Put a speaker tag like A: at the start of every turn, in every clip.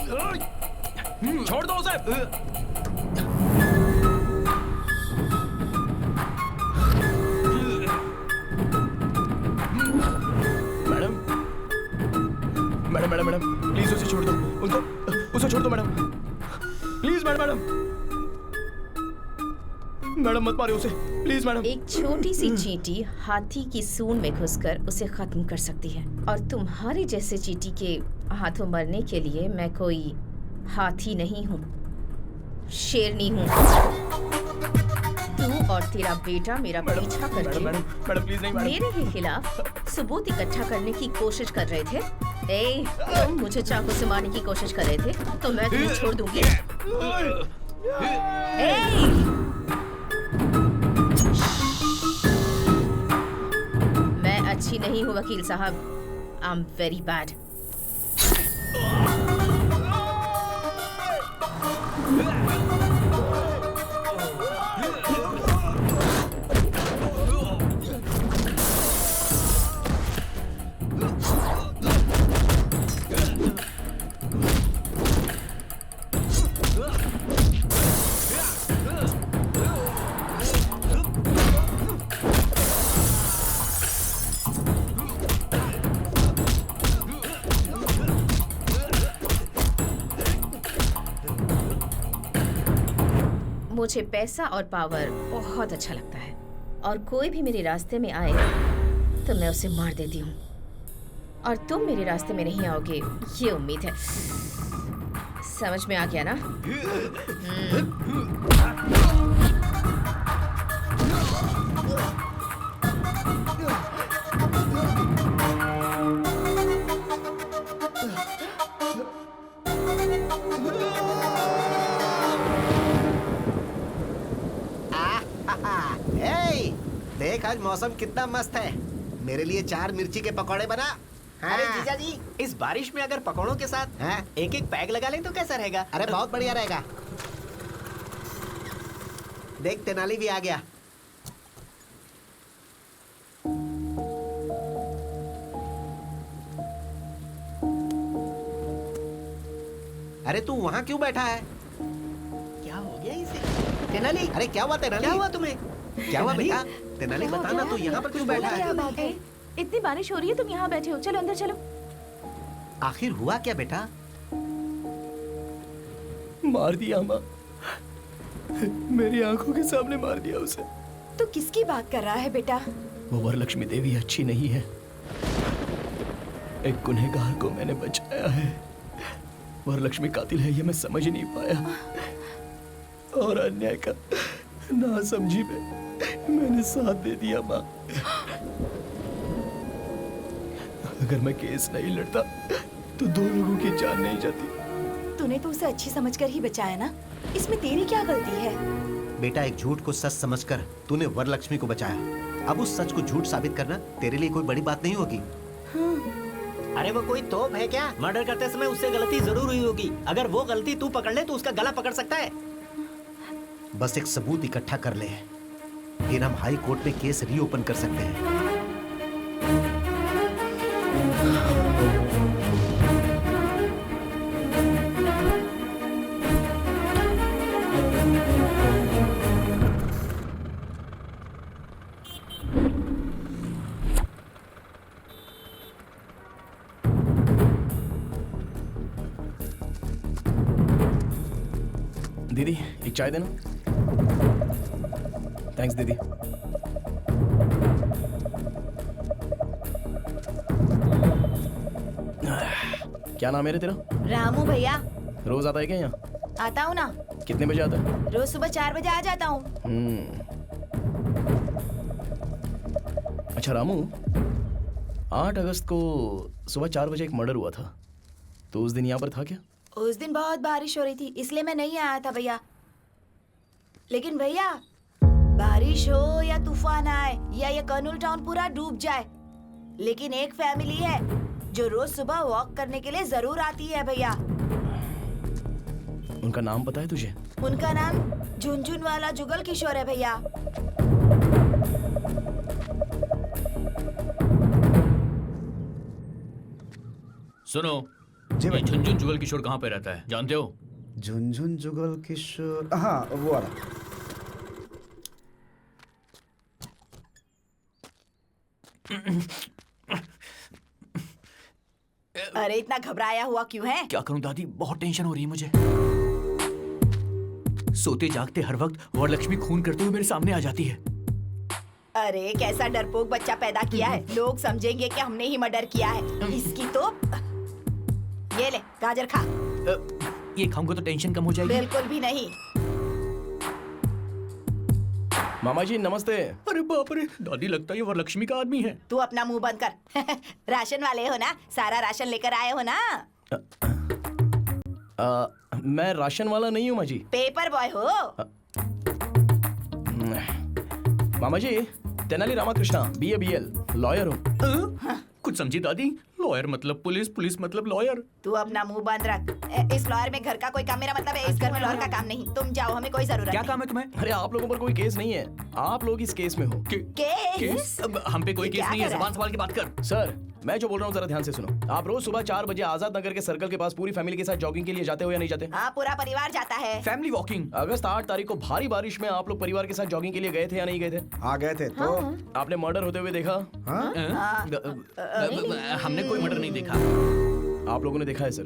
A: छोड़ दो उसे। Madam madam madam madam please उसे छोड़ दो, उसे छोड़ दो मैडम, प्लीज मैडम मैडम मत मारिए उसे, प्लीज मैडम।
B: एक छोटी सी चींटी हाथी की सूंड में घुसकर उसे खत्म कर सकती है, और तुम्हारे जैसे चींटी के हाथों मरने के लिए मैं कोई हाथी नहीं हूँ, शेरनी हूँ। तू और तेरा बेटा मेरा पीछा करके
A: मैडम प्लीज नहीं मैडम।
B: मेरे ही खिलाफ सबूत इकट्ठा करने की कोशिश कर रहे थे। ए, तुम मुझे चाकू से मारने की कोशिश कर रहे थे तो मैं तुम्हें छोड़ दूंगी। मैं अच्छी नहीं हूँ वकील साहब, आई एम वेरी बैड। मुझे पैसा और पावर बहुत अच्छा लगता है, और कोई भी मेरे रास्ते में आए तो मैं उसे मार देती हूँ, और तुम मेरे रास्ते में नहीं आओगे ये उम्मीद है। समझ में आ गया ना?
C: देख आज मौसम कितना मस्त है, मेरे लिए 4 मिर्ची के पकौड़े बना। हाँ।
D: अरे जीजा जी, इस बारिश में अगर पकौड़ों के साथ
C: हाँ?
D: एक एक पैग लगा लें तो कैसा रहेगा?
C: अरे बहुत बढ़िया रहेगा। देख तेनाली भी आ गया। अरे तू वहाँ क्यों बैठा है?
D: क्या हो गया इसे? तेनाली,
C: अरे क्या हुआ तेनाली?
D: क्या हुआ तुम्हें?
C: क्या हुआ बेटा? तेनाली बता ना, तू यहाँ पर क्यों बैठा है?
E: क्या बात है? इतनी बारिश हो रही है, तुम यहाँ बैठे हो, चलो अंदर चलो।
C: आखिर हुआ क्या बेटा?
A: मार दिया माँ, मेरी आंखों के सामने मार दिया उसे।
E: तो किसकी बात कर रहा है बेटा?
A: वो वरलक्ष्मी देवी अच्छी नहीं है, एक गुनहगार को मैंने बचाया है। वरलक्ष्मी कातिल है ये मैं समझ नहीं पाया, और अन्याय का नासमझी में मैंने साथ दे दिया माँ। अगर मैं केस नहीं लड़ता तो 2 लोगों की जान नहीं जाती।
E: तूने तो उसे अच्छी समझकर ही बचाया ना, इसमें तेरी क्या गलती है?
C: बेटा एक झूठ को सच समझकर तूने वरलक्ष्मी को बचाया, अब उस सच को झूठ साबित करना तेरे लिए कोई बड़ी बात नहीं होगी।
D: अरे वो कोई तोप है क्या? मर्डर करते समय उससे गलती जरूर हुई होगी, अगर वो गलती तू पकड़ ले तो उसका गला पकड़ सकता है।
C: बस एक सबूत इकट्ठा कर ले, फिर हम हाई कोर्ट में केस रीओपन कर सकते हैं।
A: दीदी एक चाय देना। थैंक्स दीदी। क्या नाम है रे तेरा?
E: रामू भैया।
A: रोज आता है क्या यहाँ?
E: आता हूँ ना,
A: कितने बजे आता है?
E: रोज सुबह 4 बजे आ जाता हूँ।
A: अच्छा रामू, 8 अगस्त को सुबह 4 बजे एक मर्डर हुआ था, तो उस दिन यहाँ पर था क्या?
E: उस दिन बहुत बारिश हो रही थी, इसलिए मैं नहीं आया था भैया। लेकिन भैया, बारिश हो या तूफान आए या ये कर्नूल टाउन पूरा डूब जाए, लेकिन एक फैमिली है जो रोज सुबह वॉक करने के लिए जरूर आती है भैया।
A: उनका नाम पता है तुझे?
E: उनका नाम झुनझुन वाला जुगल किशोर है भैया।
F: सुनो, जी
G: ये
F: भाई।
G: झुनझुन जुगल किशोर कहाँ पे रहता है जानते हो?
F: झुनझुन जुगल किशोर, हाँ वो वाला।
E: अरे इतना घबराया हुआ क्यों है?
G: क्या करूं दादी, बहुत टेंशन हो रही है मुझे। सोते जागते हर वक्त वरलक्ष्मी खून करते हुए मेरे सामने आ जाती है।
E: अरे कैसा डरपोक बच्चा पैदा किया है, लोग समझेंगे कि हमने ही मर्डर किया है। इसकी तो ये ले गाजर खा।
G: ये खाऊंगा तो टेंशन कम हो जाएगी।
E: बिल्कुल भी नहीं।
A: मामा जी नमस्ते।
G: अरे बाप रे, दादी लगता है ये वरलक्ष्मी का आदमी है।
E: तू अपना मुंह बंद कर। राशन वाले हो ना, सारा राशन लेकर आए हो ना?
A: मैं राशन वाला नहीं हूँ माँ जी।
E: पेपर बॉय हो।
A: मामा जी Tenali Ramakrishna BA BL lawyer हूँ।
G: कुछ समझी दादी? लॉयर मतलब पुलिस, पुलिस मतलब लॉयर।
E: तू अपना मुंह बंद रख। इस लॉयर में घर का कोई काम, मेरा मतलब है इस घर में लॉयर का काम नहीं। तुम जाओ, हमें कोई जरूरत
G: क्या
E: नहीं।
G: काम है तुम्हें?
A: अरे आप लोगों पर कोई केस नहीं है, आप लोग इस केस में हो।
E: केस?
G: अब हम पे कोई
E: ये
G: केस
E: क्या
G: नहीं है,
E: कर रहा
G: जबान संभाल के बात कर।
A: सर मैं जो बोल रहा हूँ जरा ध्यान से सुनो। आप रोज सुबह 4 बजे आजाद नगर के सर्कल के पास पूरी फैमिली के साथ जॉगिंग के लिए जाते हो या नहीं जाते?
E: हाँ पूरा परिवार जाता है।
G: Family walking.
A: अगस्त 8 तारीख को भारी बारिश में आप लोग परिवार के साथ जॉगिंग के लिए गए थे या नहीं गए थे?
F: आ गए थे तो।
A: आपने मर्डर होते हुए देखा?
F: हाँ
G: हमने कोई मर्डर नहीं देखा।
A: आप लोगों ने देखा है सर?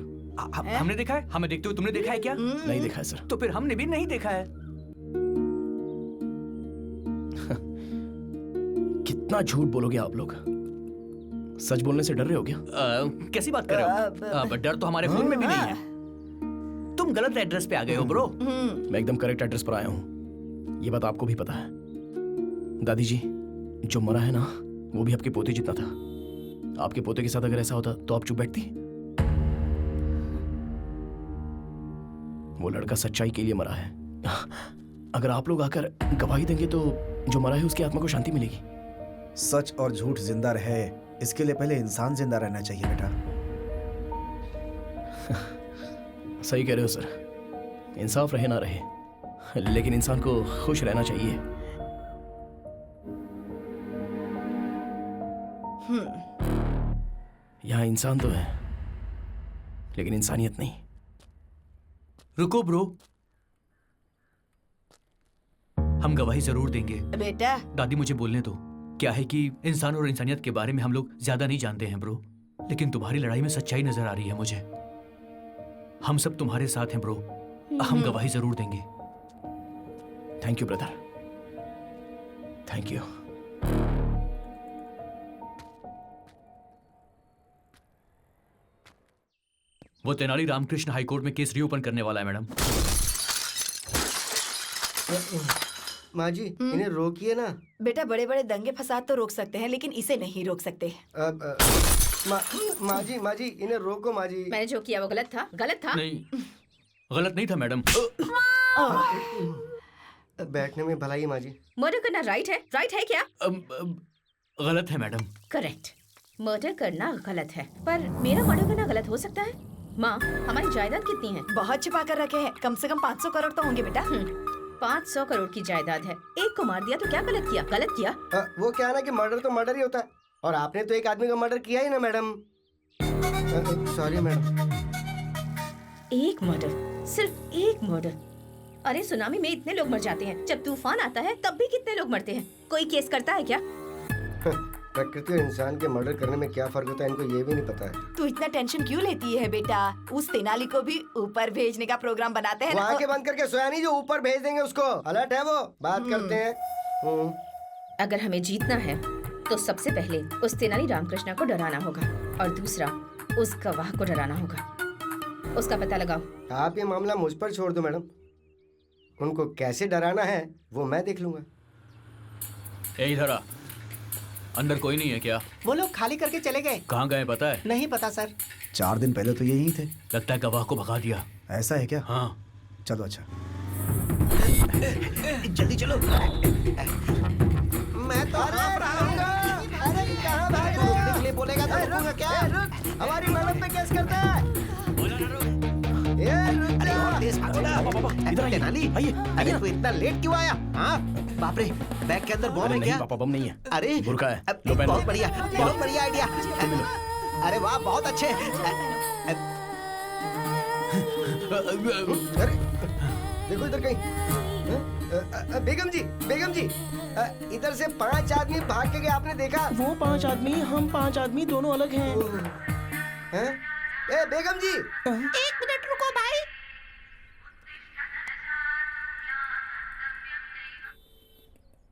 G: हमने देखा है? हमें देखते हुए तुमने देखा है क्या?
A: नहीं देखा है सर।
G: तो फिर हमने भी नहीं देखा है।
A: कितना झूठ बोलोगे आप लोग? सच बोलने से डर रहे हो क्या?
G: कैसी बात कर रहे हो? डर तो हमारे खून में भी नहीं है। तुम गलत एड्रेस पे आ गए हो ब्रो।
A: मैं एकदम करेक्ट एड्रेस पर आया हूँ, ये बात आपको भी पता है। दादी जी जो मरा है ना वो भी आपके पोते जितना था। आपके पोते के साथ अगर ऐसा होता तो आप चुप बैठती? वो लड़का सच्चाई के लिए मरा है। अगर आप लोग आकर गवाही देंगे तो जो मरा है उसकी आत्मा को शांति मिलेगी।
F: सच और झूठ जिंदा रहे इसके लिए पहले इंसान जिंदा रहना चाहिए बेटा।
A: सही कह रहे हो सर, इंसाफ रहे ना रहे लेकिन इंसान को खुश रहना चाहिए। यहाँ इंसान तो है लेकिन इंसानियत नहीं।
G: रुको ब्रो, हम गवाही जरूर देंगे।
E: बेटा
G: दादी मुझे बोलने दो। क्या है कि इंसान और इंसानियत के बारे में हम लोग ज्यादा नहीं जानते हैं ब्रो, लेकिन तुम्हारी लड़ाई में सच्चाई नजर आ रही है मुझे। हम सब तुम्हारे साथ हैं ब्रो, हम गवाही जरूर देंगे।
A: Thank you brother, thank you.
G: वो तेनाली रामकृष्ण हाईकोर्ट में केस रीओपन करने वाला है मैडम।
H: माँ जी इन्हें रोकिए ना।
E: बेटा बड़े बड़े दंगे फसाद तो रोक सकते हैं लेकिन इसे नहीं रोक सकते।
H: माँ जी इन्हें रोको माँ जी।
B: मैंने जो किया वो गलत था, गलत था।
G: नहीं, गलत नहीं था मैडम।
H: बैठने में भलाई माँ जी।
B: मर्डर करना राइट है क्या?
G: गलत है मैडम।
B: करेक्ट, मर्डर करना गलत है, पर मेरा मर्डर करना गलत हो सकता है? माँ हमारी जायदाद कितनी है?
E: बहुत छिपा कर रखे हैं, कम से कम 500 करोड़ तो होंगे बेटा।
B: 500 करोड़ की जायदाद है, एक को मार दिया तो क्या गलत किया? गलत किया।
H: वो क्या है ना कि मर्डर तो मर्डर ही होता है, और आपने तो एक आदमी का मर्डर किया ही ना मैडम। Sorry madam.
B: एक मर्डर, सिर्फ एक मर्डर। अरे सुनामी में इतने लोग मर जाते हैं, जब तूफान आता है तब भी कितने लोग मरते हैं। कोई केस करता है क्या?
H: प्रकृति और इंसान के मर्डर करने में क्या फर्क होता है इनको ये भी नहीं पता है।
E: तू इतना टेंशन क्यों लेती है बेटा? उस तेनाली को भी ऊपर भेजने का प्रोग्राम बनाते हैं
H: वो
E: ना।
H: आंखें बंद करके सोया नहीं जो ऊपर भेज देंगे उसको। अलर्ट है वो, बात करते हैं।
B: अगर हमें जीतना है तो सबसे पहले उस तेनाली रामकृष्ण को डराना होगा, और दूसरा उस गवाह को डराना होगा। उसका पता लगाओ।
H: आप ये मामला मुझ पर छोड़ दो मैडम, उनको कैसे डराना है वो मैं देख लूंगा।
G: इधर आ। अंदर कोई नहीं है क्या?
D: वो लोग खाली करके चले गए।
G: कहाँ गए पता है?
D: नहीं पता सर।
F: 4 दिन पहले तो यही थे।
G: लगता है गवाह को भगा दिया।
F: ऐसा है क्या?
G: हाँ।
F: चलो अच्छा।
C: जल्दी चलो।
H: मैं तो अरे कहाँ भाग रहे हो? निकले बोलेगा तो रुकूंगा क्या? हमारी मैडम पे केस करता है। ये रुक जा।
C: इधर तेनाली आइए। अरे तू इतना लेट क्यों आया? हाँ बाप रे, बैग के अंदर बॉम्ब है क्या?
A: पापा बम नहीं है,
C: अरे
A: बुर्का है।
C: अब
A: लो पहन लो।
C: बहुत बढ़िया आइडिया। अरे वाह बहुत अच्छे।
H: अरे देखो इधर कहीं। बेगम जी, बेगम जी, इधर से 5 आदमी भाग के गए, आपने देखा?
I: वो 5 आदमी, हम 5 आदमी दोनों अलग हैं।
H: हैं? ए बेगम जी,
E: 1 मिनट रुको भाई।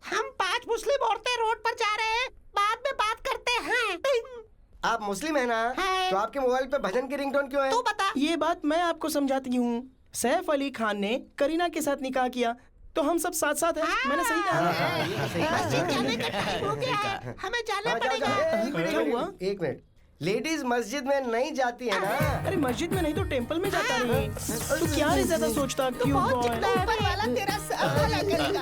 E: हम 5 मुस्लिम औरतें रोड पर जा रहे हैं, बाद में बात करते हैं।
H: आप मुस्लिम है ना?
E: है।
H: तो आपके मोबाइल पे भजन की रिंगटोन क्यों है?
E: तू बता।
I: ये बात मैं आपको समझाती हूँ। सैफ अली खान ने करीना के साथ निकाह किया, तो हम सब साथ साथ हैं। मैंने सही कहा ना?
E: मस्जिद जाने का टाइम हो गया है, हमें जाना पड़ेगा।
I: क्या हुआ?
H: एक मिनट, लेडीज मस्जिद में नहीं जाती है ना?
I: अरे मस्जिद में नहीं तो टेंपल में जाता रही। तू क्या रे ज्यादा सोचता, क्यों
E: ऊपर वाला तेरा सर भला करेगा।